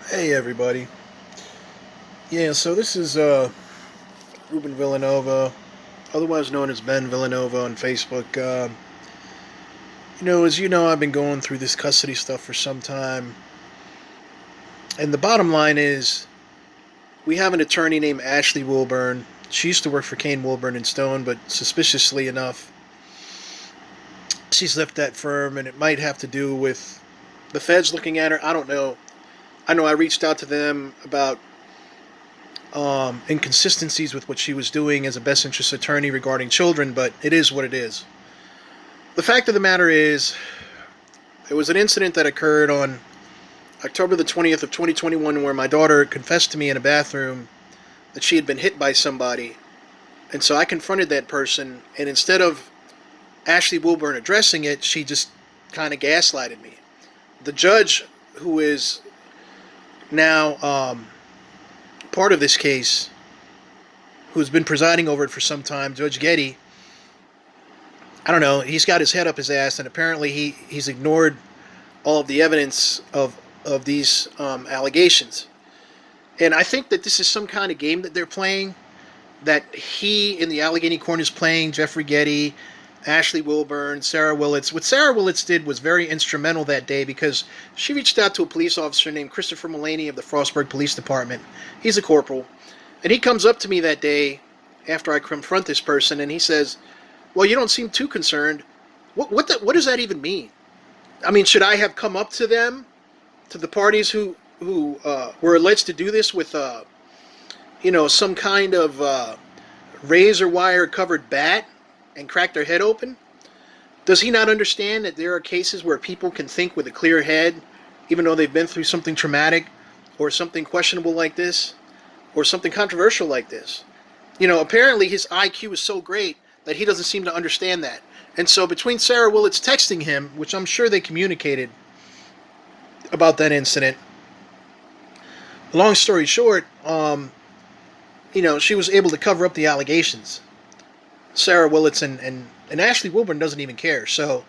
Hey everybody. Yeah, so this is Ruben Villanova, otherwise known as Ben Villanova on Facebook. As you know, I've been going through this custody stuff for some time, and the bottom line is we have an attorney named Ashley Wilburn. She used to work for Kane Wilburn and Stone, but suspiciously enough, she's left that firm, and it might have to do with the feds looking at her. I don't know. I know I reached out to them about inconsistencies with what she was doing as a best interest attorney regarding children, but it is what it is. The fact of the matter is, there was an incident that occurred on October the 20th of 2021 where my daughter confessed to me in a bathroom that she had been hit by somebody. And so I confronted that person, and instead of Ashley Wilburn addressing it, she just kind of gaslighted me. The judge, who is now part of this case, who's been presiding over it for some time, Judge Getty, I don't know, he's got his head up his ass, and apparently he's ignored all of the evidence of these allegations. And I think that this is some kind of game that they're playing, that he in the Allegheny Corner is playing, Jeffrey Getty, Ashley Wilburn, Sarah Willits. What Sarah Willits did was very instrumental that day because she reached out to a police officer named Christopher Mullaney of the Frostburg Police Department. He's a corporal. And he comes up to me that day after I confront this person, and he says, well, you don't seem too concerned. What does that even mean? I mean, should I have come up to them, to the parties who were alleged to do this with, some kind of razor wire covered bat and crack their head open? Does he not understand that there are cases where people can think with a clear head, even though they've been through something traumatic or something questionable like this, or something controversial like this? Apparently his IQ is so great that he doesn't seem to understand that. And so between Sarah Willits texting him, which I'm sure they communicated about that incident, long story short, she was able to cover up the allegations. Sarah Willits and Ashley Wilburn doesn't even care. So,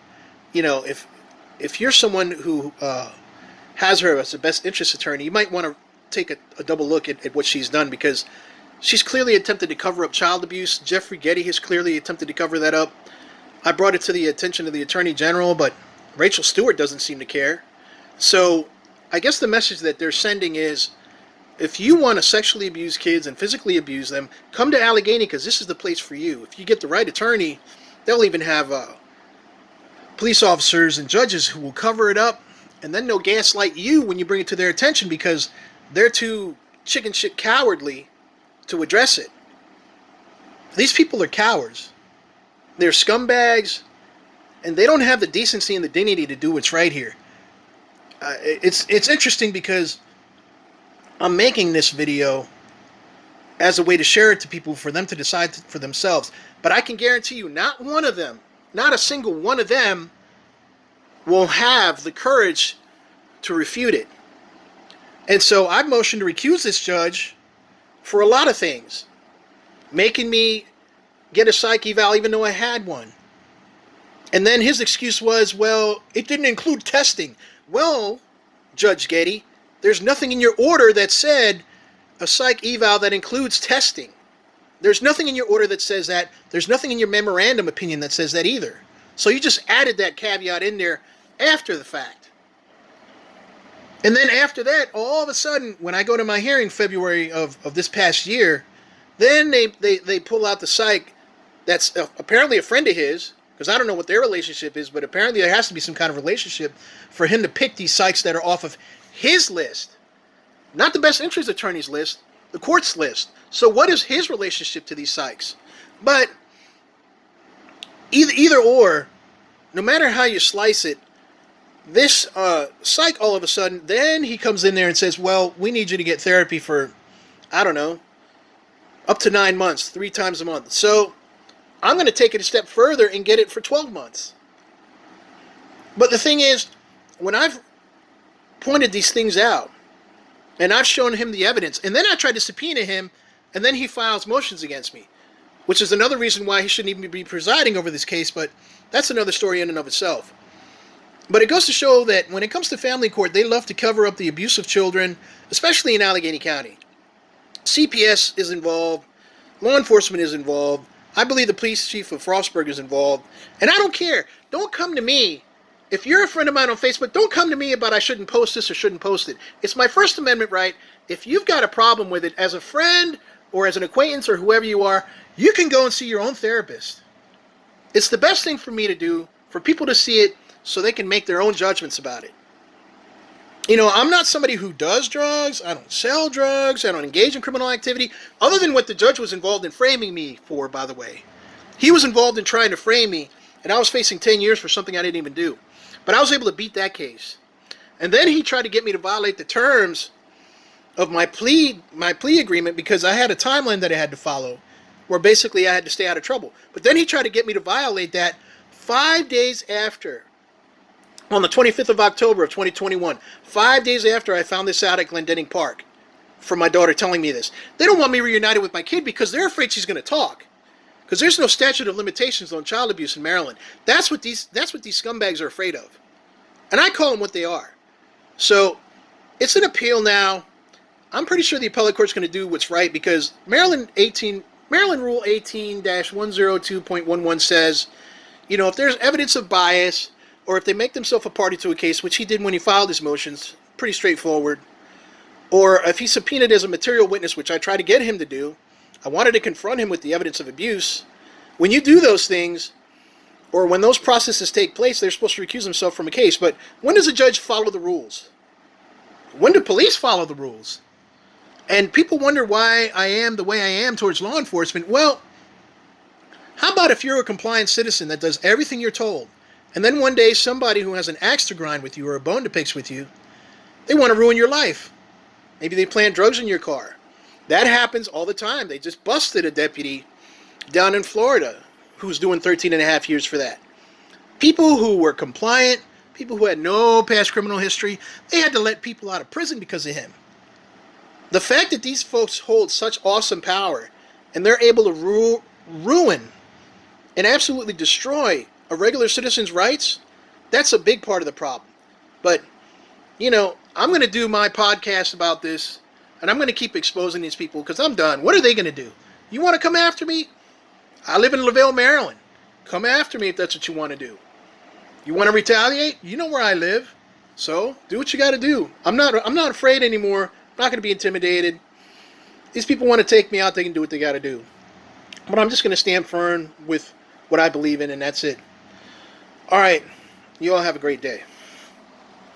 if you're someone who has her as a best interest attorney, you might want to take a double look at what she's done, because she's clearly attempted to cover up child abuse. Jeffrey Getty has clearly attempted to cover that up. I brought it to the attention of the Attorney General, but Rachel Stewart doesn't seem to care. So I guess the message that they're sending is, if you want to sexually abuse kids and physically abuse them, come to Allegheny, because this is the place for you. If you get the right attorney, they'll even have police officers and judges who will cover it up, and then they'll gaslight you when you bring it to their attention because they're too chicken shit cowardly to address it. These people are cowards. They're scumbags, and they don't have the decency and the dignity to do what's right here. It's interesting because I'm making this video as a way to share it to people for them to decide for themselves. But I can guarantee you, not one of them, not a single one of them, will have the courage to refute it. And so I've motioned to recuse this judge for a lot of things. Making me get a psych eval even though I had one. And then his excuse was, well, it didn't include testing. Well, Judge Getty, there's nothing in your order that said a psych eval that includes testing. There's nothing in your order that says that. There's nothing in your memorandum opinion that says that either. So you just added that caveat in there after the fact. And then after that, all of a sudden, when I go to my hearing February of this past year, then they pull out the psych that's apparently a friend of his, because I don't know what their relationship is, but apparently there has to be some kind of relationship for him to pick these psychs that are off of his list. Not the best interest attorney's list, the court's list. So what is his relationship to these psychs? But either or, no matter how you slice it, this psych all of a sudden, then he comes in there and says, well, we need you to get therapy for, I don't know, up to 9 months, 3 times a month. So I'm going to take it a step further and get it for 12 months. But the thing is, when I've pointed these things out, and I've shown him the evidence, and then I tried to subpoena him, and then he files motions against me, which is another reason why he shouldn't even be presiding over this case, but that's another story in and of itself. But it goes to show that when it comes to family court, they love to cover up the abuse of children, especially in Allegheny County. CPS is involved. Law enforcement is involved. I believe the police chief of Frostburg is involved. And I don't care. Don't come to me. If you're a friend of mine on Facebook, don't come to me about I shouldn't post this or shouldn't post it. It's my First Amendment right. If you've got a problem with it as a friend or as an acquaintance or whoever you are, you can go and see your own therapist. It's the best thing for me to do, for people to see it so they can make their own judgments about it. You know, I'm not somebody who does drugs. I don't sell drugs. I don't engage in criminal activity, other than what the judge was involved in framing me for, by the way. He was involved in trying to frame me, and I was facing 10 years for something I didn't even do. But I was able to beat that case. And then he tried to get me to violate the terms of my plea agreement because I had a timeline that I had to follow, where basically I had to stay out of trouble. But then he tried to get me to violate that 5 days after, on the 25th of October of 2021, 5 days after I found this out at Glendenning Park, from my daughter telling me this. They don't want me reunited with my kid because they're afraid she's going to talk. Because there's no statute of limitations on child abuse in Maryland. That's what these scumbags are afraid of. And I call them what they are. So it's an appeal now. I'm pretty sure the appellate court's going to do what's right because Maryland Rule 18-102.11 says, you know, if there's evidence of bias or if they make themselves a party to a case, which he did when he filed his motions, pretty straightforward, or if he's subpoenaed as a material witness, which I tried to get him to do, I wanted to confront him with the evidence of abuse. When you do those things, or when those processes take place, they're supposed to recuse themselves from a case. But when does a judge follow the rules? When do police follow the rules? And people wonder why I am the way I am towards law enforcement. Well, how about if you're a compliant citizen that does everything you're told, and then one day somebody who has an axe to grind with you or a bone to pick with you, they want to ruin your life. Maybe they plant drugs in your car. That happens all the time. They just busted a deputy down in Florida who's doing 13 and a half years for that. People who were compliant, people who had no past criminal history, they had to let people out of prison because of him. The fact that these folks hold such awesome power and they're able to ruin and absolutely destroy a regular citizen's rights, that's a big part of the problem. But, you know, I'm going to do my podcast about this, and I'm going to keep exposing these people because I'm done. What are they going to do? You want to come after me? I live in LaVille, Maryland. Come after me if that's what you want to do. You want to retaliate? You know where I live. So do what you got to do. I'm not afraid anymore. I'm not going to be intimidated. These people want to take me out. They can do what they got to do. But I'm just going to stand firm with what I believe in, and that's it. All right. You all have a great day.